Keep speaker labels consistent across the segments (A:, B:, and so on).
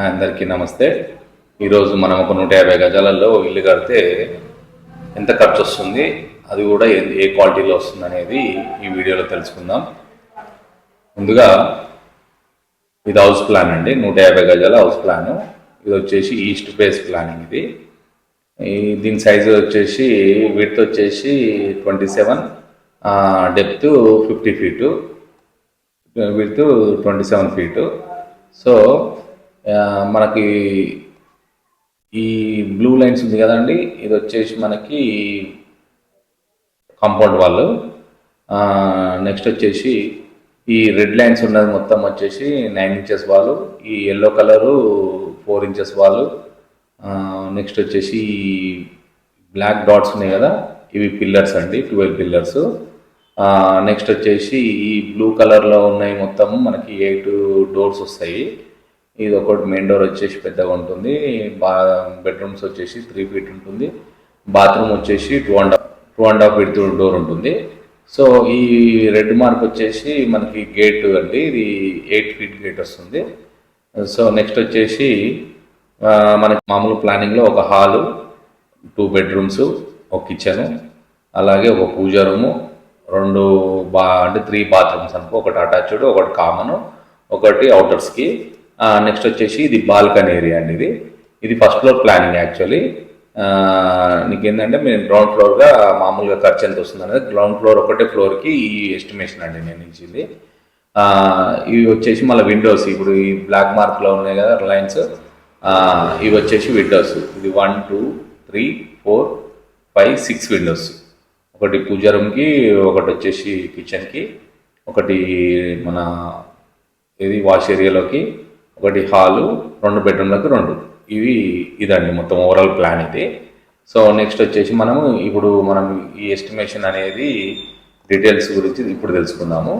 A: అందరికీ నమస్తే. ఈరోజు మనం ఒక 150 గజాలలో ఇల్లు కడితే ఎంత ఖర్చు వస్తుంది, అది కూడా ఏ క్వాలిటీలో వస్తుంది అనేది ఈ వీడియోలో తెలుసుకుందాం. ముందుగా ఇది హౌస్ ప్లాన్ అండి, 150 గజాల హౌస్ ప్లాన్. ఇది వచ్చేసి ఈస్ట్ ఫేస్ ప్లానింగ్. దీని సైజు వచ్చేసి విడ్త్ వచ్చేసి 27, depth 50 feet, width 27 feet. So మనకి ఈ బ్లూ లైన్స్ ఉంది కదండి, ఇది వచ్చేసి మనకి కాంపౌండ్ వాళ్ళు. నెక్స్ట్ వచ్చేసి ఈ రెడ్ లైన్స్ ఉన్నది మొత్తం వచ్చేసి 9 ఇంచెస్ వాళ్ళు, ఈ ఎల్లో కలరు 4 ఇంచెస్ వాళ్ళు. నెక్స్ట్ వచ్చేసి బ్లాక్ డాట్స్ ఉన్నాయి కదా, ఇవి పిల్లర్స్ అండి, 12 పిల్లర్స్. నెక్స్ట్ వచ్చేసి ఈ బ్లూ కలర్లో ఉన్నాయి మొత్తం మనకి 8 డోర్స్ వస్తాయి. ఇది ఒకటి మెయిన్ డోర్ వచ్చేసి పెద్దగా ఉంటుంది. బెడ్రూమ్స్ వచ్చేసి 3 ఫీట్ ఉంటుంది. బాత్రూమ్ వచ్చేసి 2.5 ఫీట్ డోర్ ఉంటుంది. సో ఈ రెడ్ మార్క్ వచ్చేసి మనకి గేట్ అండి, ఇది 8 ఫీట్ గేట్ వస్తుంది. సో నెక్స్ట్ వచ్చేసి మనకి మామూలు ప్లానింగ్లో ఒక హాలు, 2 బెడ్రూమ్స్, ఒక కిచెను, అలాగే ఒక పూజా రూము, 3 బాత్రూమ్స్ అనుకో, ఒకటి అటాచ్డ్, ఒకటి కామన్, ఒకటి అవుటర్స్కి. నెక్స్ట్ వచ్చేసి ఇది బాల్కనీ ఏరియా అండి. ఇది ఫస్ట్ ఫ్లోర్ ప్లానింగ్. యాక్చువల్లీ నీకు ఏంటంటే మేము గ్రౌండ్ ఫ్లోర్గా మామూలుగా ఖర్చు ఎంత వస్తుంది అనేది గ్రౌండ్ ఫ్లోర్ ఒకటే ఫ్లోర్కి ఈ ఎస్టిమేషన్ అండి నేను ఇచ్చింది. ఇవి వచ్చేసి మళ్ళీ విండోస్, ఇప్పుడు ఈ బ్లాక్ మార్క్లో ఉన్నాయి కదా లైన్స్, ఇవి వచ్చేసి విండోస్. ఇది 1, 2, 3, 4, 5, 6 విండోస్. ఒకటి పూజా రూమ్కి, ఒకటి వచ్చేసి కిచెన్కి, ఒకటి మన వాష్ ఏరియాలోకి, ఒకటి హాలు, 2 బెడ్రూమ్లకు 2. ఇదండి మొత్తం ఓవరాల్ ప్లాన్ ఇది. సో నెక్స్ట్ వచ్చేసి మనం ఈ ఎస్టిమేషన్ అనేది డీటెయిల్స్ గురించి ఇప్పుడు తెలుసుకుందాము.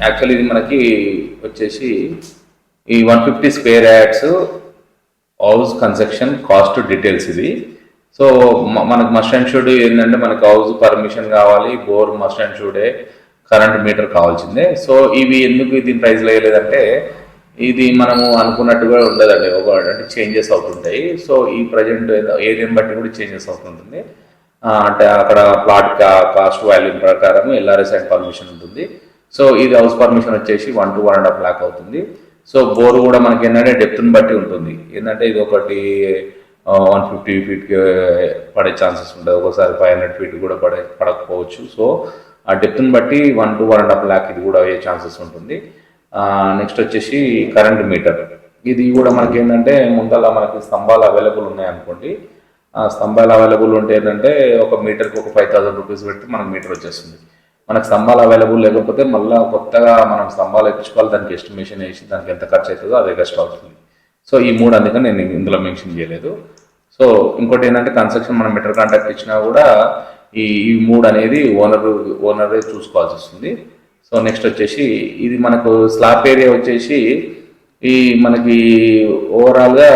A: యాక్చువల్లీ ఇది మనకి వచ్చేసి ఈ 150 square yards house construction cost details ఇది. సో మనకు మస్ట్ అండ్ షుడ్ ఏంటంటే మనకు హౌస్ పర్మిషన్ కావాలి, bore must and should, current meter కావాల్సిందే. సో ఇవి ఎందుకు దీని ప్రైస్లో వేయలేదంటే, ఇది మనము అనుకున్నట్టుగా ఉండదండి, అంటే చేంజెస్ అవుతుంటాయి. సో ఈ ప్రజెంట్ ఏరియాని బట్టి కూడా చేంజెస్ అవుతుంటుంది. అంటే అక్కడ ప్లాట్ కాస్ట్ వాల్యూ ప్రకారం ఎల్ఆర్ఎస్ అండ్ పర్మిషన్ ఉంటుంది. సో ఇది హౌస్ పర్మిషన్ వచ్చేసి 1 to 1.5 lakh అవుతుంది. సో బోర్ కూడా మనకి ఏంటంటే డెప్త్ని బట్టి ఉంటుంది. ఏంటంటే ఇది ఒకటి 150 ఫీట్కి పడే ఛాన్సెస్ ఉంటుంది, ఒకసారి 500 ఫీట్ కూడా పడకపోవచ్చు. సో ఆ డెప్త్ని బట్టి 1 to 1.5 lakh ఇది కూడా అయ్యే ఛాన్సెస్ ఉంటుంది. నెక్స్ట్ వచ్చేసి కరెంట్ మీటర్. ఇది కూడా మనకి ఏంటంటే ముందలా మనకి స్తంభాలు అవైలబుల్ ఉన్నాయనుకోండి, ఆ స్తంభాలు అవైలబుల్ ఉంటే ఏంటంటే ఒక మీటర్కి ఒక 5,000 రూపీస్ పెడితే మనకు మీటర్ వచ్చేస్తుంది. మనకు స్తంభాలు అవైలబుల్ లేకపోతే మళ్ళీ కొత్తగా మనం స్తంభాలు ఎక్కించుకోవాలి, దానికి ఎస్టిమేషన్ వేసి దానికి ఎంత ఖర్చు అవుతుందో అదే కష్టం అవుతుంది. సో ఈ 3 అందుకని నేను ఇందులో మెన్షన్ చేయలేదు. సో ఇంకోటి ఏంటంటే కన్స్ట్రక్షన్ మనం మీటర్ కాంట్రాక్ట్ ఇచ్చినా కూడా ఈ 3 అనేది ఓనరే చూసుకోవాల్సి వస్తుంది. సో నెక్స్ట్ వచ్చేసి ఇది మనకు స్లాబ్ ఏరియా వచ్చేసి ఈ మనకి ఓవరాల్గా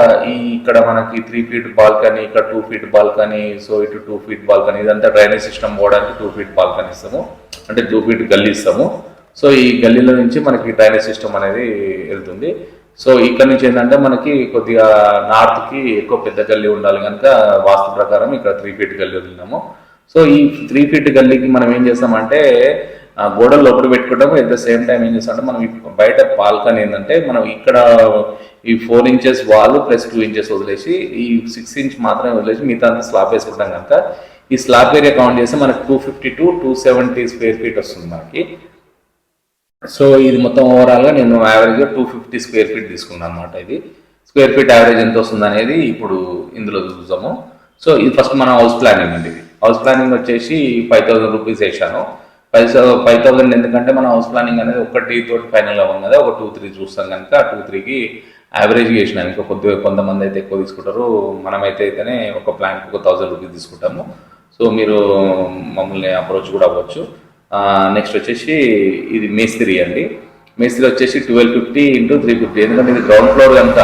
A: ఇక్కడ మనకి 3 ఫీట్ బాల్కనీ, ఇక్కడ 2 ఫీట్ బాల్కనీ, సో ఇటు 2 ఫీట్ బాల్కనీ, ఇదంతా డ్రైనేజ్ సిస్టమ్ పోవడానికి 2 ఫీట్ బాల్కనీ ఇస్తాము, అంటే 2 ఫీట్ గల్లీ ఇస్తాము. సో ఈ గల్లీలో నుంచి మనకి డ్రైనేజ్ సిస్టమ్ అనేది వెళ్తుంది. సో ఇక్కడ నుంచి ఏంటంటే మనకి కొద్దిగా నార్త్కి ఎక్కువ పెద్ద గల్లీ ఉండాలి కనుక వాస్తు ప్రకారం ఇక్కడ 3 ఫీట్ గల్లీ వదిలినాము. సో ఈ 3 ఫీట్ గల్లీకి మనం ఏం చేస్తామంటే గోడలు లోపల పెట్టుకుంటాము. ఎట్ ద సేమ్ టైం ఏం చేస్తామంటే మనం బయట బాల్కనీ ఏంటంటే మనం ఇక్కడ ఈ 4 ఇంచెస్ వాల్ ప్లస్ 2 ఇంచెస్ వదిలేసి ఈ 6 ఇంచ్ మాత్రమే వదిలేసి మిగతా అంతా స్లాబ్ వేసుకుంటాం కనుక ఈ స్లాబ్ ఏరియా కౌంట్ చేస్తే మనకి 250 to 270 స్క్వేర్ ఫీట్ వస్తుంది మనకి. సో ఇది మొత్తం ఓవరాల్గా నేను యావరేజ్గా 250 స్క్వేర్ ఫీట్ తీసుకున్నాను అనమాట. ఇది స్క్వేర్ ఫీట్ యావరేజ్ ఎంత వస్తుంది అనేది ఇప్పుడు ఇందులో చూద్దాము. సో ఇది ఫస్ట్ మన హౌస్ ప్లానింగ్ అండి. హౌస్ ప్లానింగ్ వచ్చేసి 5,000 రూపీస్ వేసాను. 5,000 ఎందుకంటే మన హౌస్ ప్లానింగ్ అనేది ఒకటి తోటి ఫైనల్ అవ్వం కదా, ఒక 2-3 చూస్తాం కనుక 2-3కి యావరేజ్ చేసినాను. ఇంకా కొంతమంది అయితే ఎక్కువ తీసుకుంటారు, మనమైతేనే ఒక ప్లాన్కి ఒక 1,000 రూపీస్ తీసుకుంటాము. సో మీరు మమ్మల్ని అప్రోచ్ కూడా అవ్వచ్చు. నెక్స్ట్ వచ్చేసి ఇది మేస్త్రి అండి. మేస్త్రి వచ్చేసి 1250 × 350, ఎందుకంటే ఇది గ్రౌండ్ ఫ్లోర్ కనుక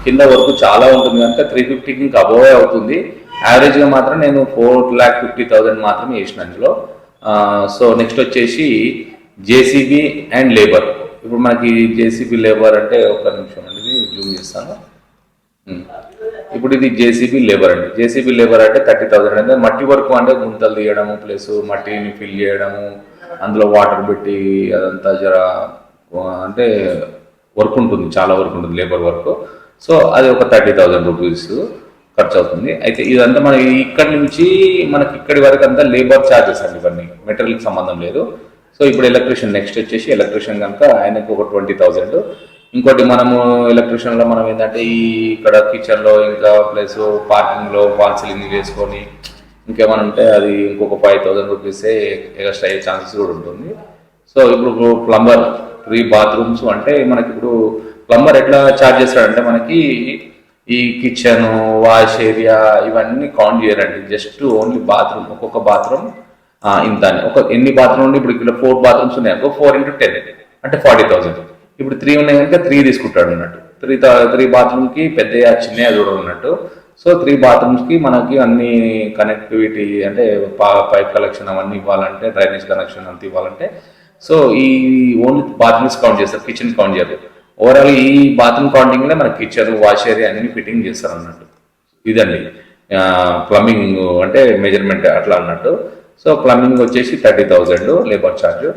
A: కింద వరకు చాలా ఉంటుంది కనుక 350కి ఇంకా అబోవే అవుతుంది. యావరేజ్గా మాత్రం నేను 4,50,000 మాత్రమే వేసిన అందులో. సో నెక్స్ట్ వచ్చేసి జేసీబీ అండ్ లేబర్. ఇప్పుడు మనకి జేసీబీ లేబర్ అంటే ఒక నిమిషం అండి, ఇది జూమ్ చేస్తాను. ఇప్పుడు ఇది జేసీబీ లేబర్ అండి. జేసీబీ లేబర్ అంటే 30,000 అంటే మట్టి వర్క్ అంటే గుంతలు తీయడము ప్లస్ మట్టిని ఫిల్ చేయడము అందులో వాటర్ పెట్టి అదంతా జర అంటే వర్క్ ఉంటుంది, చాలా వర్క్ ఉంటుంది లేబర్ వర్క్. సో అది ఒక 30,000 రూపీస్ ఖర్చు అవుతుంది. అయితే ఇదంతా మన ఇక్కడి నుంచి మనకి ఇక్కడి వరకు అంతా లేబర్ ఛార్జెస్ అండి, ఇవన్నీ మెటీరియల్కి సంబంధం లేదు. సో ఇప్పుడు ఎలక్ట్రీషియన్ నెక్స్ట్ వచ్చేసి ఎలక్ట్రీషియన్ కనుక ఆయనకు ఒక 20,000. ఇంకోటి మనము ఎలక్ట్రీషియన్లో మనం ఏంటంటే ఈ ఇక్కడ కిచెన్లో ఇంకా ప్లస్ పార్కింగ్లో ఫాల్ సీలింగ్ వేసుకొని ఇంకేమైనా ఉంటే అది ఇంకొక 5,000 రూపీసే ఎక్స్ట్రా అయ్యే ఛాన్సెస్ కూడా ఉంటుంది. సో ఇప్పుడు ప్లంబర్ 3 బాత్రూమ్స్ అంటే మనకి ఇప్పుడు ప్లంబర్ ఎట్లా ఛార్జ్ చేస్తాడంటే మనకి ఈ కిచెన్ వాష్ ఏరియా ఇవన్నీ కౌంట్ చేయరండి. జస్ట్ ఓన్లీ బాత్రూమ్, ఒక్కొక్క బాత్రూమ్ ఇంత అని ఒక ఎన్ని బాత్రూమ్ ఉండి ఇప్పుడు ఇక్కడ 4 బాత్రూమ్స్ ఉన్నాయి అనుకో 4 × 10 అంటే 40,000. ఇప్పుడు 3 ఉన్నాయి కనుక 3 తీసుకుంటాడు అన్నట్టు. 3 బాత్రూమ్కి పెద్ద చిన్న చూడ ఉన్నట్టు. సో 3 బాత్రూమ్స్కి మనకి అన్ని కనెక్టివిటీ అంటే పైప్ కలెక్షన్ అవన్నీ ఇవ్వాలంటే డ్రైనేజ్ కనెక్షన్ అంతా ఇవ్వాలంటే సో ఈ ఓన్లీ బాత్రూమ్స్ కౌంట్ చేస్తారు, కిచెన్ కౌంట్ చేయరు. ఓవరాల్ ఈ బాత్రూమ్ కౌంటింగ్లో మనకి కిచెన్ వాష్ ఏరియా అన్ని ఫిట్టింగ్ చేస్తారు అన్నట్టు. ఇదండి ప్లంబింగ్ అంటే మెజర్మెంట్ అట్లా అన్నట్టు. సో ప్లంబింగ్ వచ్చేసి 30,000 లేబర్ ఛార్జ్.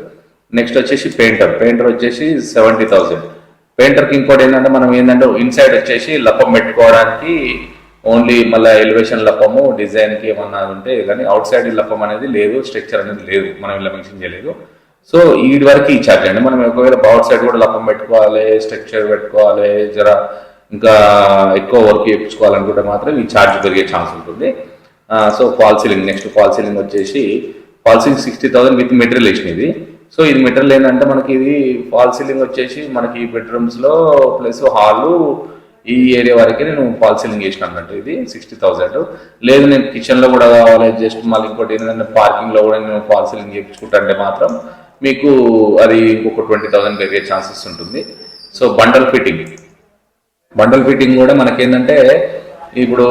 A: నెక్స్ట్ వచ్చేసి పెయింటర్ వచ్చేసి 70,000. పెయింటర్కి ఇంకోటి ఏంటంటే మనం ఏంటంటే ఇన్సైడ్ వచ్చేసి లప్పం పెట్టుకోవడానికి ఓన్లీ మళ్ళీ ఎలివేషన్ లప్పము డిజైన్కి ఏమన్నా ఉంటే కానీ అవుట్ సైడ్ లప్పం అనేది లేదు, స్ట్రక్చర్ అనేది లేదు, మనం ఇలా మెన్షన్ చేయలేదు. సో వీడి వరకు ఈ ఛార్జ్ అండి. మనం ఒకవేళ అవుట్ సైడ్ కూడా లప్పం పెట్టుకోవాలి, స్ట్రక్చర్ పెట్టుకోవాలి, జర ఇంకా ఎక్కువ వర్క్ చేయించుకోవాలనుకుంటే మాత్రం ఈ ఛార్జ్ పెరిగే ఛాన్స్ ఉంటుంది. So fall ceiling next fall ceiling వచ్చేసి ఫాల్ సీలింగ్ 60,000 విత్ మెటీరియల్ వేసినది. సో ఇది మెటీరియల్ ఏంటంటే మనకి ఇది ఫాల్ సీలింగ్ వచ్చేసి మనకి బెడ్రూమ్స్లో ప్లస్ హాలు ఈ ఏరియా వరకు నేను ఫాల్ సీలింగ్ చేసిన అన్నట్టు. ఇది 60,000. లేదు నేను కిచెన్లో కూడా కావాలి జస్ట్ మళ్ళీ ఇంకోటి ఏంటంటే పార్కింగ్లో కూడా నేను ఫాల్ సీలింగ్ చేయించుకుంటా అంటే మాత్రం మీకు అది ఇంకొక 20,000 పెరిగే ఛాన్సెస్ ఉంటుంది. సో బండల్ ఫిట్టింగ్ కూడా మనకేంటంటే ఇప్పుడు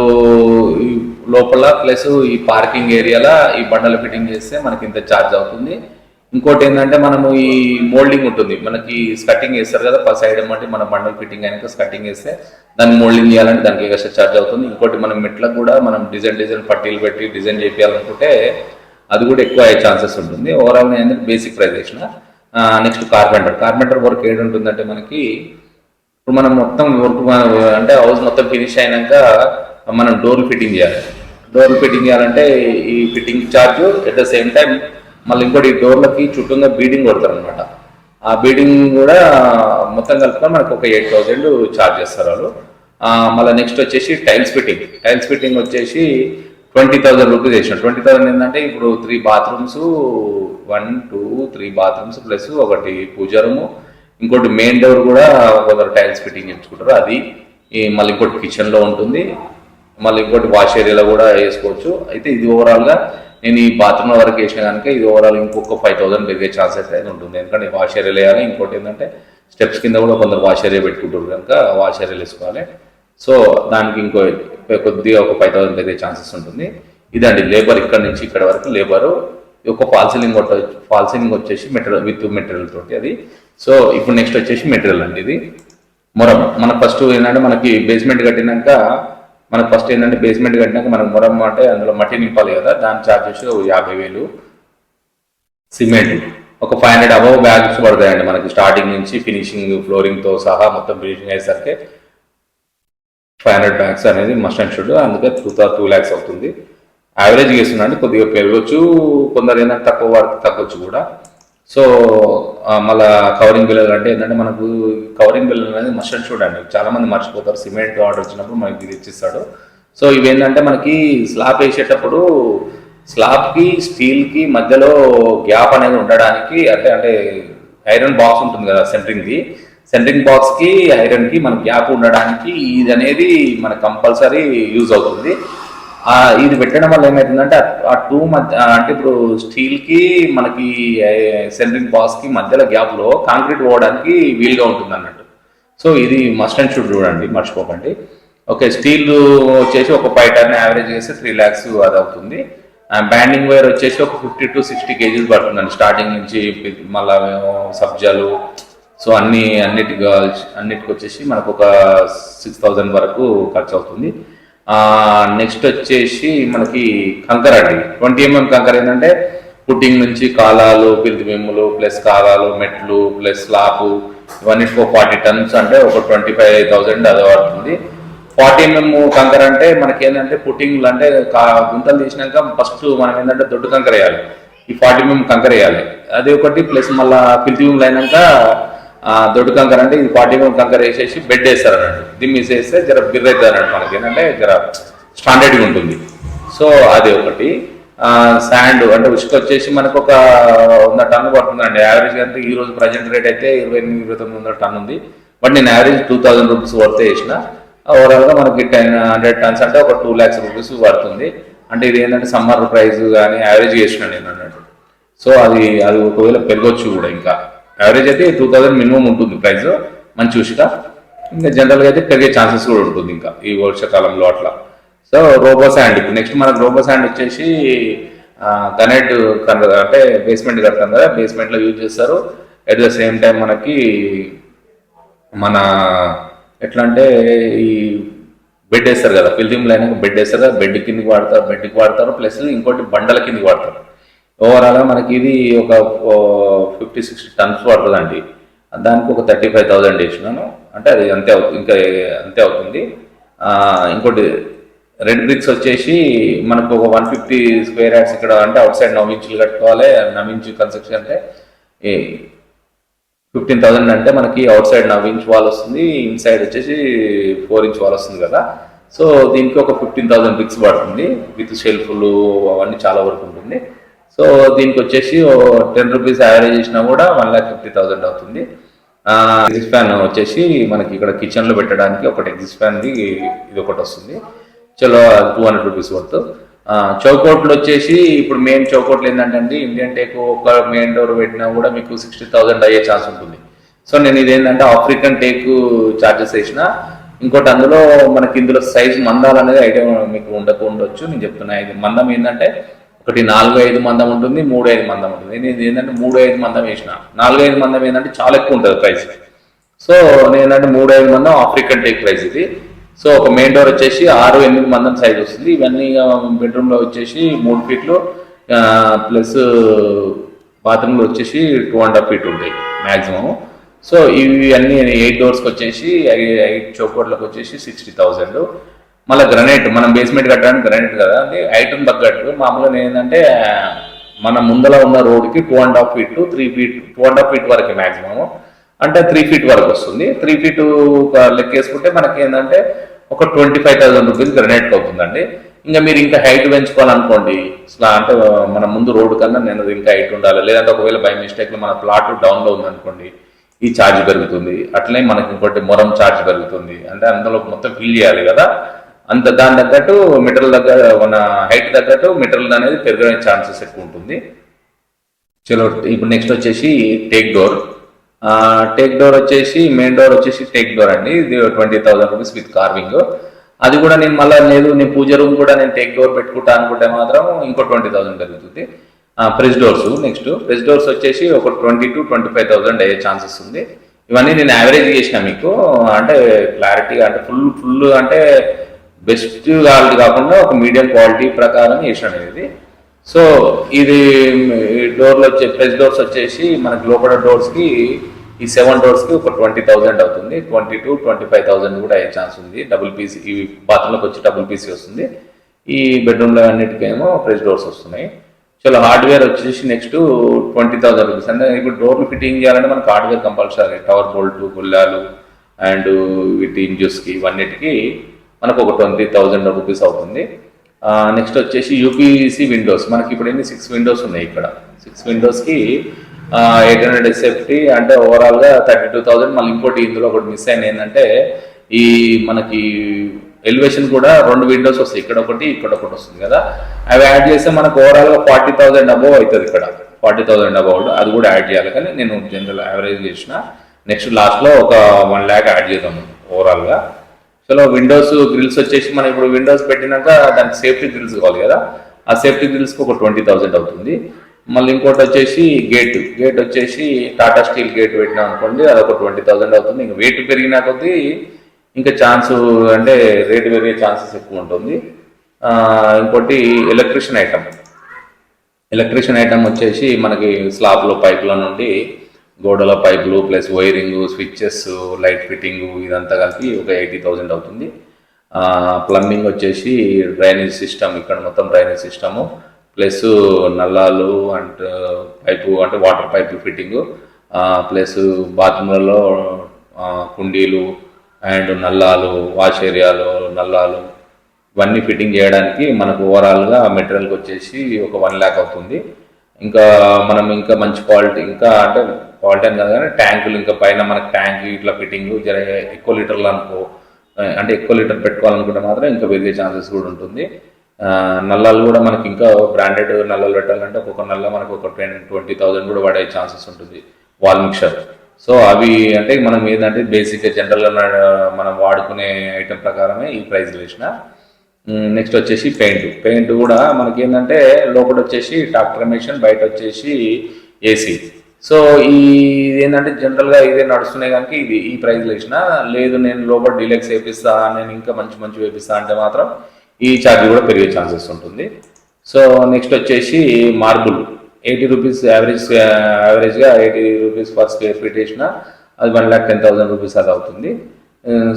A: ఈ లోపల ప్లస్ ఈ పార్కింగ్ ఏరియాలో ఈ బండల్ ఫిట్టింగ్ చేస్తే మనకి ఇంత ఛార్జ్ అవుతుంది. ఇంకోటి ఏంటంటే మనము ఈ మోల్డింగ్ ఉంటుంది, మనకి స్కట్టింగ్ వేస్తారు కదా సైడ్ అంటే మన బండల్ ఫిట్టింగ్ అయినాక స్కట్టింగ్ వేస్తే దాన్ని మోల్డింగ్ చేయాలంటే దానికి ఎక్స్ట్రా ఛార్జ్ అవుతుంది. ఇంకోటి మనం మెట్లకు కూడా మనం డిజైన్ పట్టీలు పెట్టి డిజైన్ చేయాలనుకుంటే అది కూడా ఎక్కువ అయ్యే ఛాన్సెస్ ఉంటుంది. ఓవరాల్ నేను బేసిక్ ప్రైస్ వేసిన. నెక్స్ట్ కార్పెంటర్ వర్క్ ఏడు ఉంటుందంటే మనకి ఇప్పుడు మనం మొత్తం వర్క్ అంటే హౌస్ మొత్తం ఫినిష్ అయినాక మనం డోర్లు ఫిట్టింగ్ చేయాలంటే ఈ fitting charge at the same time మళ్ళీ ఇంకోటి డోర్లకి చుట్టూగా బీడింగ్ కొడతారు అనమాట. ఆ బీడింగ్ కూడా మొత్తం కలుపుకొని మనకు ఒక 8,000 ఛార్జ్ చేస్తారు వాళ్ళు. మళ్ళీ నెక్స్ట్ వచ్చేసి టైల్స్ ఫిట్టింగ్ వచ్చేసి 20,000 రూపీస్ వేసిన. 20,000 ఏంటంటే ఇప్పుడు 3 బాత్రూమ్స్ 1 2 3 బాత్రూమ్స్ ప్లస్ ఒకటి పూజ రూము, ఇంకోటి మెయిన్ డోర్ కూడా కొందరు టైల్స్ ఫిట్టింగ్ చేయించుకుంటారు అది. మళ్ళీ ఇంకోటి కిచెన్లో ఉంటుంది, మళ్ళీ ఇంకోటి వాష్ ఏరియాలో కూడా వేసుకోవచ్చు. అయితే ఇది ఓవరాల్గా నేను ఈ బాత్రూమ్ వరకు వేసిన కనుక ఇది ఓవరాల్ ఇంకొక 5,000 పెరిగే ఛాన్సెస్ అయితే ఉంటుంది. ఎందుకంటే వాష్ ఏరియా వేయాలి, ఇంకోటి ఏంటంటే స్టెప్స్ కింద కూడా కొందరు వాష్ ఏరియా పెట్టుకుంటారు కనుక వాష్ ఏరియాలు వేసుకోవాలి. సో దానికి ఇంకో కొద్దిగా ఒక 5,000 పెరిగే ఛాన్సెస్ ఉంటుంది. ఇదండి లేబర్ ఇక్కడ నుంచి ఇక్కడ వరకు లేబరు. ఒక ఫాల్ సీలింగ్ వచ్చేసి మెటీరియల్ విత్ మెటీరియల్ తోటి అది. సో ఇప్పుడు నెక్స్ట్ వచ్చేసి మెటీరియల్ అండి. ఇది మొరం. మనకు ఫస్ట్ ఏంటంటే మనకి బేస్మెంట్ కట్టినాక మనకు మొరం అంటే అందులో మట్టి నింపాలి కదా, దాని ఛార్జెస్ 50,000. సిమెంట్ ఒక 500 అబవ్ బ్యాగ్స్ పడతాయండి మనకి స్టార్టింగ్ నుంచి ఫినిషింగ్ ఫ్లోరింగ్తో సహా మొత్తం ఫినిషింగ్ అయ్యేసరికి 500 బ్యాగ్స్ అనేది మస్ట్ అండ్ షుడ్. అందుకే 2 lakhs అవుతుంది. యావరేజ్ చేస్తున్నాండి, కొద్దిగా పెరగచ్చు, కొందరు ఏంటంటే తక్కువ వాడికి తగ్గొచ్చు కూడా. సో మళ్ళీ కవరింగ్ బిల్లలు అంటే ఏంటంటే మనకు కవరింగ్ బిల్లలు అనేది మస్ట్ అండ్ షుడ్ అండి. చాలా మంది మర్చిపోతారు. సిమెంట్ ఆర్డర్ వచ్చినప్పుడు మనకి ఇది ఇచ్చిస్తాడు. సో ఇవేంటంటే మనకి స్లాబ్ వేసేటప్పుడు స్లాబ్కి స్టీల్కి మధ్యలో గ్యాప్ అనేది ఉండడానికి అంటే ఐరన్ బాక్స్ ఉంటుంది కదా సెంట్రింగ్ బాక్స్కి ఐరన్కి మన గ్యాప్ ఉండడానికి ఇది అనేది మనకు కంపల్సరీ యూజ్ అవుతుంది. ఇది పెట్టడం వల్ల ఏమవుతుందంటే ఆ 2 మధ్య అంటే ఇప్పుడు స్టీల్కి మనకి సెంట్రింగ్ బాక్స్కి మధ్యలో గ్యాప్లో కాంక్రీట్ పోవడానికి వీలుగా ఉంటుంది అన్నట్టు. సో ఇది మస్ట్ అండ్ షుడ్ చూడండి, మర్చిపోకండి. ఓకే, స్టీల్ వచ్చేసి ఒక 5 టన్ యావరేజ్ చేస్తే 3 lakhs అది అవుతుంది. బ్యాండింగ్ వైర్ వచ్చేసి ఒక 50 to 60 kgs పడుతుందండి స్టార్టింగ్ నుంచి. మళ్ళీ సబ్జాలు సో అన్నిటికి వచ్చేసి మనకు ఒక 6,000 వరకు ఖర్చు అవుతుంది. నెక్స్ట్ వచ్చేసి మనకి కంకర అండి. 20 mm కంకర ఏంటంటే పుట్టింగ్ నుంచి కాలాలు, పిల్తి మెమ్ములు ప్లస్ కాలాలు, మెట్లు ప్లస్ స్లాపు ఇవన్నిటికి 40 tons అంటే ఒక 25,000 అది పడుతుంది. 40 mm కంకర అంటే మనకి ఏంటంటే పుట్టింగ్లు అంటే గుంతలు తీసినాక ఫస్ట్ మనం ఏంటంటే దొడ్డు కంకర వేయాలి, ఈ 40 mm కంకర వేయాలి, అది ఒకటి. ప్లస్ మళ్ళీ పిల్తి మెమ్ములు అయినాక దొడ్డు కంకర అంటే ఇది 40 mm కంకర వేసేసి బెడ్ వేస్తారు అన్నట్టు. దీన్ని వేసేస్తే జర బిర్ర అవుతుంది అన్నట్టు, మనకి ఏంటంటే జర స్టాండర్డ్గా ఉంటుంది. సో అది ఒకటి. శాండ్ అంటే ఉసుక వచ్చేసి మనకు ఒక 100 టన్ను పడుతుందండి యావరేజ్. అంటే ఈ రోజు ప్రజెంట్ రేట్ అయితే 28,000-29,000 టన్ ఉంది. బట్ నేను యావరేజ్ 2,000 రూపీస్ వర్త్ వేసిన. ఓవరాల్గా మనకి 100 tons అంటే ఒక 2 lakhs రూపీస్ పడుతుంది. అంటే ఇది ఏంటంటే సమ్మర్ ప్రైస్ కానీ యావరేజ్ చేసిన నేను అన్నట్టు. సో అది ఒకవేళ పెరగొచ్చు కూడా. ఇంకా యావరేజ్ అయితే 2,000 మినిమం ఉంటుంది ప్రైస్ మంచి ఉసుక. ఇంకా జనరల్గా అయితే పెరిగే ఛాన్సెస్ కూడా ఉంటుంది ఇంకా ఈ వర్షాకాలంలో అట్లా. So robo sand. ఇప్పుడు నెక్స్ట్ మనకు రోబో శాండ్ వచ్చేసి గ్రానైట్ అంటే బేస్మెంట్ కడతాం కదా, బేస్మెంట్లో యూజ్ చేస్తారు. అట్ ద సేమ్ టైం మనకి మన ఎట్లా అంటే ఈ బెడ్ వేస్తారు కదా, ఫిల్టింగ్లు అయినాక బెడ్ వేస్తారు కదా, బెడ్కి వాడతారు. ప్లస్ ఇంకోటి బండల కిందకి వాడతారు. ఓవరాల్గా మనకి ఇది ఒక 50-60 tons పడుతుందండి. దానికి ఒక 35,000 వేసినాను. అంటే అది అంతే అవుతుంది. ఇంకోటి రెడ్ బ్రిక్స్ వచ్చేసి మనకు ఒక 150 square yards ఇక్కడ అంటే అవుట్ సైడ్ 9 inches కట్టుకోవాలి. 9 inch కన్స్ట్రక్షన్ అంటే 15,000 అంటే మనకి అవుట్ సైడ్ 9 inch వాల్ వస్తుంది, ఇన్సైడ్ వచ్చేసి 4 inch వాల్ వస్తుంది కదా. సో దీనికి ఒక 15,000 బ్రిక్స్ పడుతుంది విత్ షెల్ఫ్లు అవన్నీ చాలా వరకు ఉంటుంది. సో దీనికి వచ్చేసి 10 రూపీస్ యావరేజ్ చేసినా కూడా 1,50,000 అవుతుంది. ఎగ్జిస్ట్ ఫ్యాన్ వచ్చేసి మనకి ఇక్కడ కిచెన్లో పెట్టడానికి ఒకటి ఎగ్జిస్ట్ ఫ్యాన్ది ఇది ఒకటి వస్తుంది. చలో 200 రూపీస్ వర్త్. చౌకోట్లు వచ్చేసి ఇప్పుడు మెయిన్ చౌకోట్లు ఏంటంటే ఇండియన్ టేక్ ఒక మెయిన్ డోర్ పెట్టినా కూడా మీకు 60,000 అయ్యే ఛాన్స్ ఉంటుంది. సో నేను ఇదేంటంటే ఆఫ్రికన్ టేక్ చార్జెస్ వేసిన. ఇంకోటి అందులో మనకి ఇందులో సైజ్ మందాలు అనేది ఐడియా మీకు ఉండొచ్చు. నేను చెప్తున్నా, ఇది మందం ఏంటంటే ఒకటి 4-5 మందం ఉంటుంది, 3-5 మందం ఉంటుంది. నేను ఏంటంటే 3-5 మందం వేసిన. 4-5 మందం ఏంటంటే చాలా ఎక్కువ ఉంటుంది ప్రైస్. సో నేను ఏంటంటే 3-5 మందం ఆఫ్రికన్ టేక్ ప్రైస్ ఇది. సో ఒక మెయిన్ డోర్ వచ్చేసి 6-8 మందం సైజ్ వస్తుంది. ఇవన్నీ బెడ్రూమ్లో వచ్చేసి 3 feet ప్లస్ బాత్రూమ్లో వచ్చేసి 2.5 feet ఉంటాయి మ్యాక్సిమం. సో ఇవి అన్నీ 8 doors వచ్చేసి 8 చౌకోట్లకు వచ్చేసి 60,000. మళ్ళీ గ్రనైట్ మనం బేస్మెంట్ కట్టడానికి గ్రనైట్ కదా, అది ఐటమ్ తగ్గట్టు మామూలుగా ఏంటంటే మన ముందర ఉన్న రోడ్కి 2.5 feet to 3 feet 2.5 feet వరకు మ్యాక్సిమం అంటే 3 feet వరకు వస్తుంది. 3 feet లెక్కేసుకుంటే మనకి ఏంటంటే ఒక 25,000 రూపీస్ గ్రనైట్కి అవుతుందండి. ఇంకా మీరు ఇంకా హైట్ పెంచుకోవాలనుకోండి, అంటే మన ముందు రోడ్డు కన్నా నేను ఇంకా హైట్ ఉండాలి, లేదంటే ఒకవేళ బై మిస్టేక్లో మన ప్లాట్ డౌన్లో ఉందనుకోండి ఈ ఛార్జ్ పెరుగుతుంది. అట్లనే మనకి ఇంకోటి మొరం ఛార్జ్ పెరుగుతుంది. అంటే అందులో మొత్తం ఫిల్ చేయాలి కదా, అంత దాని తగ్గట్టు మెటీరియల్ దగ్గర మన హైట్ తగ్గట్టు మెటీరియల్ అనేది పెరిగే ఛాన్సెస్ ఎక్కువ ఉంటుంది. చలో ఇప్పుడు నెక్స్ట్ వచ్చేసి టేక్ డోర్. టేక్ డోర్ వచ్చేసి మెయిన్ డోర్ వచ్చేసి టేక్ డోర్ అండి. ఇది 20,000 రూపీస్ విత్ కార్వింగ్. అది కూడా నేను మళ్ళీ నేను పూజ రూమ్ కూడా నేను టేక్ డోర్ పెట్టుకుంటా అనుకుంటే మాత్రం ఇంకో 20,000 పెరుగుతుంది. Press doors next press doors వచ్చేసి ఒక 20,000-25,000 అయ్యే ఛాన్సెస్ ఉంది. ఇవన్నీ నేను యావరేజ్ చేసిన మీకు, అంటే క్లారిటీగా అంటే ఫుల్ అంటే బెస్ట్ క్వాలిటీ కాకుండా ఒక మీడియం క్వాలిటీ ప్రకారం చేసాను ఇది. సో ఇది డోర్లు ప్రెస్ డోర్స్ వచ్చేసి మనకి లోపల డోర్స్కి ఈ 7 doors ఒక 20,000 అవుతుంది. 20,000-25,000 కూడా అయ్యే ఛాన్స్ ఉంది. డబుల్ పీసీ ఈ బాత్రూంలోకి వచ్చి డబుల్ పీసీ వస్తుంది. ఈ బెడ్రూమ్లో అన్నిటికేమో ప్రెస్ డోర్స్ వస్తున్నాయి. చలో హార్డ్వేర్ వచ్చేసి నెక్స్ట్ 20,000 రూపీస్. అంటే ఇప్పుడు డోర్లు ఫిట్టింగ్ చేయాలంటే మనకు హార్డ్వేర్ కంపల్సరీ, టవర్ బోల్ట్, గుల్లాలు అండ్ వీటి ఇంజస్కి ఇవన్నిటికి మనకు ఒక 20,000 రూపీస్ అవుతుంది. నెక్స్ట్ వచ్చేసి యూపీసీ విండోస్. మనకి ఇప్పుడు ఎన్ని 6 windows ఉన్నాయి ఇక్కడ. 6 windowsకి 800 SFT అంటే ఓవరాల్గా 32,000. మళ్ళీ ఇంకోటి ఇందులో ఒకటి మిస్ అయిన ఏంటంటే ఈ మనకి ఎలివేషన్ కూడా 2 windows వస్తాయి, ఇక్కడ ఒకటి వస్తుంది కదా. అవి యాడ్ చేస్తే మనకు ఓవరాల్గా 40,000 అబౌవ్ అవుతుంది. ఇక్కడ 40,000 అబౌవ్ అది కూడా యాడ్ చేయాలి, కానీ నేను జనరల్ యావరేజ్ చేసిన. నెక్స్ట్ లాస్ట్లో ఒక 1 lakh యాడ్ చేద్దాము ఓవరాల్గా. చలో విండోస్ గ్రిల్స్ వచ్చేసి మనం ఇప్పుడు విండోస్ పెట్టినాక దానికి సేఫ్టీ గ్రిల్స్ కావాలి కదా, ఆ సేఫ్టీ గ్రిల్స్కి ఒక 20,000 అవుతుంది. మళ్ళీ ఇంకోటి వచ్చేసి గేట్ వచ్చేసి టాటా స్టీల్ గేట్ పెట్టినాం అనుకోండి, అదొక 20,000 అవుతుంది. ఇంకా వెయిట్ పెరిగినా కొద్దీ ఇంకా ఛాన్స్ అంటే రేటు పెరిగే ఛాన్సెస్ ఎక్కువ ఉంటుంది. ఇంకోటి ఎలక్ట్రిషియన్ ఐటమ్ వచ్చేసి మనకి స్లాబ్లో పైపుల నుండి గోడల పైపులు plus wiring, switches, light fitting ఇదంతా కలిపి ఒక 80,000 అవుతుంది. ప్లంబింగ్ వచ్చేసి డ్రైనేజ్ సిస్టమ్, ఇక్కడ మొత్తం డ్రైనేజ్ సిస్టము ప్లస్ నల్లాలు అండ్ పైపు అంటే వాటర్ పైపు ఫిట్టింగు ప్లస్ బాత్రూమ్లలో కుండీలు అండ్ నల్లాలు, వాష్ ఏరియాలు నల్లాలు ఇవన్నీ ఫిట్టింగ్ చేయడానికి మనకు ఓవరాల్గా మెటీరియల్కి వచ్చేసి ఒక 1 lakh అవుతుంది. ఇంకా మనం ఇంకా మంచి క్వాలిటీ ఇంకా అంటే క్వాలిటీ అని కాదు కానీ ట్యాంకులు ఇంకా పైన మనకు ట్యాంక్ ఇట్లా ఫిట్టింగ్ జర ఎక్కువ లీటర్లు అనుకో అంటే ఎక్కువ లీటర్ పెట్టుకోవాలనుకుంటే మాత్రం ఇంకా పెరిగే ఛాన్సెస్ కూడా ఉంటుంది. నల్లాలు కూడా మనకి ఇంకా బ్రాండెడ్ నల్లాలు పెట్టాలంటే ఒక్కొక్క నల్ల మనకు ఒక 20,000 కూడా పడే ఛాన్సెస్ ఉంటుంది వాల్ మిక్చర్. సో అవి అంటే మనం ఏంటంటే బేసిక్గా జనరల్గా మనం వాడుకునే ఐటెం ప్రకారమే ఈ ప్రైస్ వేసిన. నెక్స్ట్ వచ్చేసి పెయింట్ కూడా మనకి ఏంటంటే లోపల వచ్చేసి టాప్ ఎమిషన్, బయట వచ్చేసి ఏసీ. సో ఈ ఏంటంటే జనరల్గా ఇదే నడుస్తున్నాయి కనుక ఈ ప్రైస్లో వేసిన. లేదు నేను లోపల డీలక్స్ వేపిస్తా, నేను ఇంకా మంచి వేపిస్తా అంటే మాత్రం ఈ ఛార్జ్ కూడా పెరిగే ఛాన్సెస్ ఉంటుంది. సో నెక్స్ట్ వచ్చేసి మార్బుల్ 80 రూపీస్ యావరేజ్గా 80 రూపీస్ పర్ స్క్వేర్ ఫీట్ వేసిన అది 1,10,000 రూపీస్ అది అవుతుంది.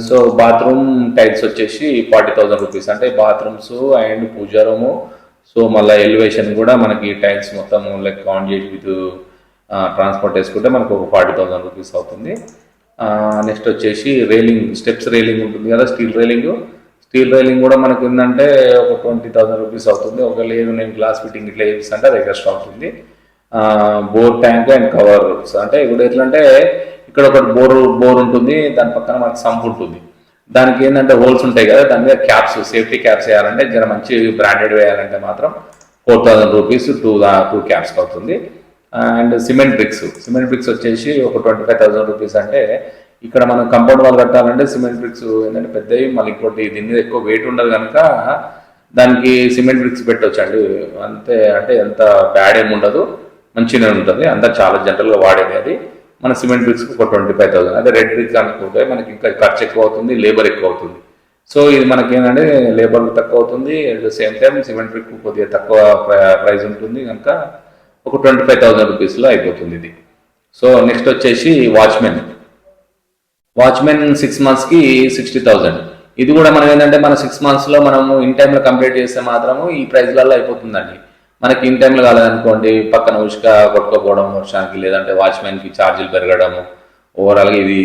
A: సో బాత్రూమ్ టైల్స్ వచ్చేసి 40,000 రూపీస్ అంటే bathrooms and puja room. So మళ్ళీ ఎలివేషన్ కూడా మనకి టైల్స్ మొత్తం లైక్ ఆన్ చేసి విత్ ట్రాన్స్పోర్ట్ వేసుకుంటే మనకు ఒక 40,000 రూపీస్ అవుతుంది. నెక్స్ట్ వచ్చేసి స్టెప్స్ రేలింగ్ ఉంటుంది కదా, స్టీల్ రైలింగ్ కూడా మనకు ఏంటంటే ఒక 20,000 రూపీస్ అవుతుంది. ఒక లేదు నేను గ్లాస్ ఫిట్టింగ్ ఇట్లా చేపిస్తే అది ఎక్స్ట్రా అవుతుంది. బోర్ ట్యాంక్ అండ్ కవర్ అంటే ఇప్పుడు ఎట్లా అంటే ఇక్కడ ఒకటి బోర్ ఉంటుంది, దాని పక్కన మనకి సంప్ ఉంటుంది. దానికి ఏంటంటే హోల్స్ ఉంటాయి కదా, దాని మీద క్యాప్స్ సేఫ్టీ క్యాప్స్ వేయాలంటే జర మంచి బ్రాండెడ్ వేయాలంటే మాత్రం 4,000 రూపీస్ టూ క్యాప్స్ అవుతుంది. అండ్ సిమెంట్ బ్రిక్స్ వచ్చేసి ఒక 25,000 రూపీస్. అంటే ఇక్కడ మనం కంపౌండ్ వాల్ కట్టాలంటే సిమెంట్ బ్రిక్స్ ఏంటంటే పెద్దవి, మళ్ళీ ఇంకోటి దీని మీద ఎక్కువ వెయిట్ ఉండదు కనుక దానికి సిమెంట్ బ్రిక్స్ పెట్టవచ్చు అండి. అంతే అంటే ఎంత బ్యాడ్ ఏమి ఉండదు, మంచిగానే ఉంటుంది. అంతా చాలా జనరల్గా వాడేది అది. మన సిమెంట్ బ్రిక్స్కి ఒక 25,000. అదే రెడ్ బ్రిక్స్ అనుకుంటే మనకి ఇంకా ఖర్చు ఎక్కువ అవుతుంది, లేబర్ ఎక్కువ అవుతుంది. సో ఇది మనకి ఏంటంటే లేబర్ తక్కువ అవుతుంది, at the same time cement brick కొద్దిగా తక్కువ ప్రైస్ ఉంటుంది కనుక ఒక 25,000 రూపీస్లో అయిపోతుంది ఇది. సో నెక్స్ట్ వచ్చేసి వాచ్మెన్ 6 monthsకి 60,000. ఇది కూడా మనం ఏంటంటే మన 6 monthsలో మనము ఇన్ టైంలో కంప్లీట్ చేస్తే మాత్రము ఈ ప్రైస్లలో అయిపోతుందండి. మనకి ఇన్ టైంలో కాలేదనుకోండి పక్కన ఉష్క కొట్టుకోపోవడం వర్షానికి, లేదంటే వాచ్మెన్కి ఛార్జీలు పెరగడము, ఓవరాల్గా ఇది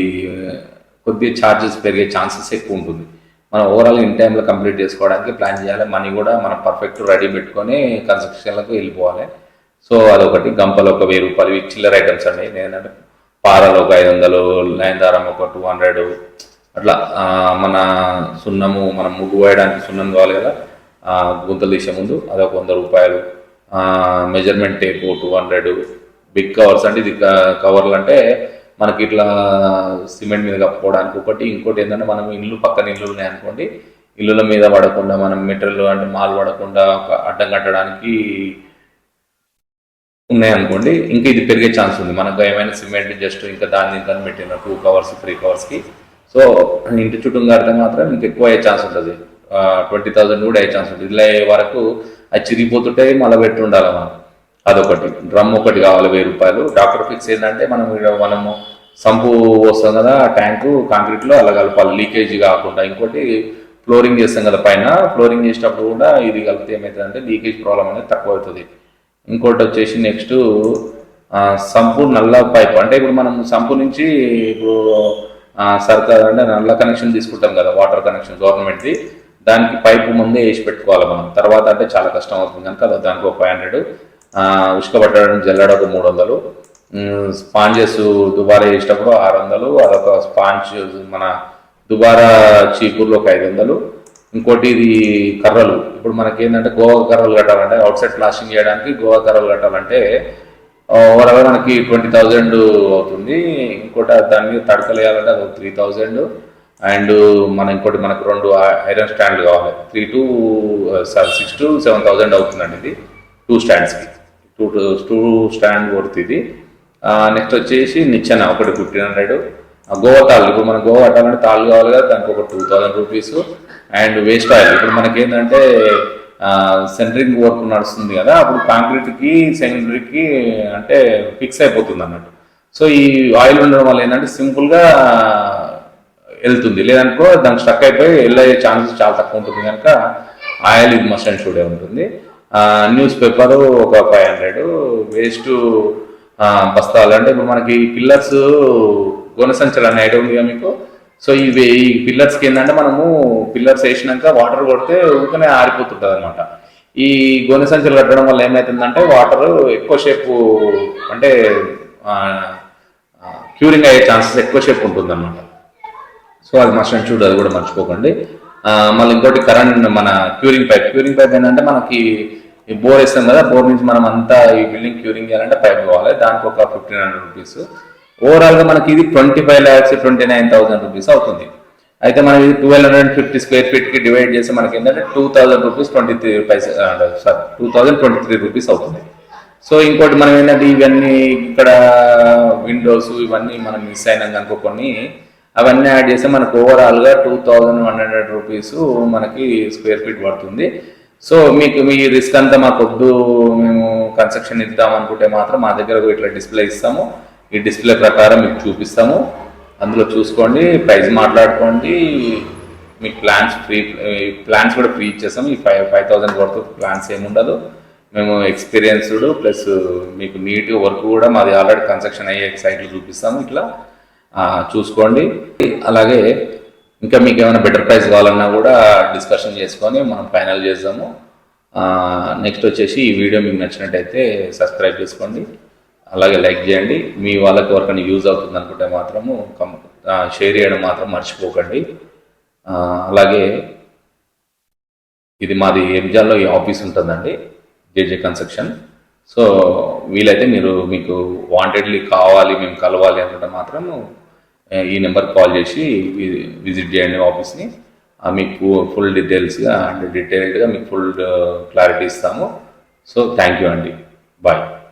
A: కొద్దిగా ఛార్జెస్ పెరిగే ఛాన్సెస్ ఎక్కువ ఉంటుంది. మనం ఓవరాల్ ఇన్ టైంలో కంప్లీట్ చేసుకోవడానికి ప్లాన్ చేయాలి. మనీ కూడా మనం పర్ఫెక్ట్ రెడీ పెట్టుకొని కన్స్ట్రక్షన్లకు వెళ్ళిపోవాలి. సో అదొకటి. గంపలు ఒక 1,000 రూపాయలు చిల్లర ఐటమ్స్ అండి. నేనంటే పారాలు ఒక 500, లైన్ దారం ఒక 200 అట్లా. మన సున్నము మనం ముగ్గు వేయడానికి సున్నం కావాలి కదా, గుంతలు తీసే ముందు అదొక 100 రూపాయలు. Measurement tape 200. బిగ్ కవర్స్ అంటే ఇది కవర్లు అంటే మనకి ఇట్లా సిమెంట్ మీద కప్పుకోవడానికి ఒకటి. ఇంకోటి ఏంటంటే మనం పక్కన ఇల్లు ఉన్నాయనుకోండి, ఇల్లుల మీద పడకుండా మనం మెటీరియల్ అంటే మాల్ పడకుండా అడ్డం కట్టడానికి ఉన్నాయనుకోండి, ఇంకా ఇది పెరిగే ఛాన్స్ ఉంది. మనకు ఏమైనా సిమెంట్ జస్ట్ ఇంకా దాన్ని ఇంకా పెట్టిన 2 కవర్స్ 3 కవర్స్కి. సో ఇంటి చుట్టూ కడితే మాత్రం ఇంకా ఎక్కువ అయ్యే ఛాన్స్ ఉంటుంది. 20,000 కూడా అయ్యే ఛాన్స్ ఉంటుంది. ఇలా వరకు అది చిరిగిపోతుంటే మళ్ళీ పెట్టి ఉండాలి మనం. అదొకటి. డ్రమ్ ఒకటి కావాలి 1,000 రూపాయలు. డాక్టర్ ఫిక్స్ ఏంటంటే మనము సంపు వస్తాం కదా ట్యాంకు కాంక్రీట్లో అలా కలపాలి, లీకేజ్ కాకుండా. ఇంకోటి ఫ్లోరింగ్ చేస్తాం కదా పైన, ఫ్లోరింగ్ చేసేటప్పుడు కూడా ఇది కలిపితే ఏమవుతుందంటే లీకేజ్ ప్రాబ్లం అనేది తక్కువ అవుతుంది. ఇంకోటి వచ్చేసి నెక్స్ట్ సంపు నల్ల పైప్. అంటే ఇప్పుడు మనం సంపు నుంచి ఇప్పుడు సర్కార్ అంటే నల్ల కనెక్షన్ తీసుకుంటాం కదా, వాటర్ కనెక్షన్ గవర్నమెంట్ది, దానికి పైపు ముందే వేసి పెట్టుకోవాలి మనం. తర్వాత అంటే చాలా కష్టం అవుతుంది కనుక దానికి ఒక 500. ఉష్క పట్టడం జల్లడ ఒక 300. స్పాంజెస్ దుబారా వేసేటప్పుడు 600. అదొక స్పాంజ్ మన దుబారా చీపుర్లు ఒక 500. ఇంకోటి ఇది కర్రలు. ఇప్పుడు మనకి ఏంటంటే గోవా కర్రలు కట్టాలంటే అవుట్ సైడ్ ప్లాస్టింగ్ చేయడానికి గోవా కర్రలు కట్టాలంటే ఓవరాల్గా మనకి 20,000 అవుతుంది. ఇంకోటి దాని మీద తడకలు వేయాలంటే అది 3,000. అండ్ ఇంకోటి మనకు 2 ఐరన్ స్టాండ్లు కావాలి. 6 to 7,000 అవుతుందండి ఇది 2 స్టాండ్స్కి. టూ స్టాండ్ వర్త్ ఇది. నెక్స్ట్ వచ్చేసి నిచ్చెన ఒకటి 1500. గోవా తాళ్ళు, ఇప్పుడు మనం గోవా అట్టాలంటే తాళ్ళు కావాలి కదా, దానికి ఒక 2000 రూపీస్. అండ్ వేస్ట్ ఆయిల్, ఇప్పుడు మనకి ఏంటంటే సెంటరింగ్ వర్క్ నడుస్తుంది కదా, అప్పుడు కాంక్రీట్కి సెంటరీకి అంటే ఫిక్స్ అయిపోతుంది అన్నట్టు. సో ఈ ఆయిల్ ఉండడం వల్ల ఏంటంటే సింపుల్గా వెళ్తుంది, లేదనుకో దానికి స్టక్ అయిపోయి వెళ్ళే ఛాన్సెస్ చాలా తక్కువ ఉంటుంది కనుక ఆయిల్ ఇది మస్ట్ అండ్ షుడ్ ఉంటుంది. న్యూస్ పేపరు ఒక 500. వేస్ట్ బస్తాలు అంటే ఇప్పుడు మనకి పిల్లర్స్ గోనె సంచులు అనే ఐడియా ఉంది కదా మీకు. సో ఈ పిల్లర్స్కి ఏంటంటే మనము పిల్లర్స్ వేసినాక వాటర్ కొడితే ఊరికనే ఆరిపోతుంటుంది అనమాట. ఈ గోనె సంచులు కట్టడం వల్ల ఏమవుతుందంటే వాటర్ ఎక్కువసేపు అంటే క్యూరింగ్ అయ్యే ఛాన్సెస్ ఎక్కువసేపు ఉంటుంది అనమాట. సో అది మస్ట్ అండ్ షుడ్, అది కూడా మర్చిపోకండి. మళ్ళీ ఇంకోటి కరెంట్ మన క్యూరింగ్ పైప్ ఏంటంటే మనకి బోర్ వేస్తాం కదా, బోర్ నుంచి మనం అంతా ఈ బిల్డింగ్ క్యూరింగ్ చేయాలంటే పైప్ కావాలి, దానికి ఒక 1500 రూపీస్. ఓవరాల్గా మనకి ఇది 25,29,000 రూపీస్ అవుతుంది. అయితే మనం ఇది 1250 స్క్వేర్ ఫీట్కి డివైడ్ చేసి మనకి ఏంటంటే 2000 రూపీస్ 2023 రూపీస్ అవుతుంది. సో ఇంకోటి మనం ఏంటంటే ఇవన్నీ ఇక్కడ విండోస్ ఇవన్నీ మనం మిస్ అయినాం కనుక కొన్ని, అవన్నీ యాడ్ చేస్తే మనకు ఓవరాల్గా 2100 రూపీస్ మనకి స్క్వేర్ ఫీట్ పడుతుంది. సో మీకు మీ రిస్క్ అంతా మాకు వద్దు, మేము కన్స్ట్రక్షన్ ఇద్దాం అనుకుంటే మాత్రం మా దగ్గర ఇట్లా డిస్ప్లే ఇస్తాము, ఈ డిస్ప్లే ప్రకారం మీకు చూపిస్తాము, అందులో చూసుకోండి, ప్రైస్ మాట్లాడుకోండి. మీకు ప్లాన్స్ కూడా ఫ్రీ ఇచ్చేస్తాము. ఈ 5,000 వర్త్ ప్లాన్స్ ఏముండదు. మేము ఎక్స్పీరియన్స్డ్ ప్లస్ మీకు నీట్గా వర్క్ కూడా మాది ఆల్రెడీ కన్స్ట్రక్షన్ అయ్యే సైట్లు చూపిస్తాము, ఇట్లా చూసుకోండి. అలాగే ఇంకా మీకు ఏమైనా బెటర్ ప్రైస్ కావాలన్నా కూడా డిస్కషన్ చేసుకొని మనం ఫైనల్ చేద్దాము. నెక్స్ట్ వచ్చేసి ఈ వీడియో మీకు నచ్చినట్టయితే సబ్స్క్రైబ్ చేసుకోండి, అలాగే లైక్ చేయండి. మీ వాళ్ళకి ఎవరికైనా యూజ్ అవుతుంది అనుకుంటే మాత్రము షేర్ చేయడం మాత్రం మర్చిపోకండి. అలాగే ఇది మాది ఎంజాల్లో ఈ ఆఫీస్ ఉంటుందండి, జేజే కన్స్ట్రక్షన్. సో వీలైతే మీకు వాంటెడ్లీ కావాలి, మేము కలవాలి అనుకుంటే మాత్రం ఈ నెంబర్ కాల్ చేసి విజిట్ చేయండి ఆఫీస్ని. మీకు ఫుల్ డీటెయిల్స్గా అండ్ డీటెయిల్డ్గా మీకు ఫుల్ క్లారిటీ ఇస్తాము. సో థ్యాంక్ యూ అండి, బాయ్.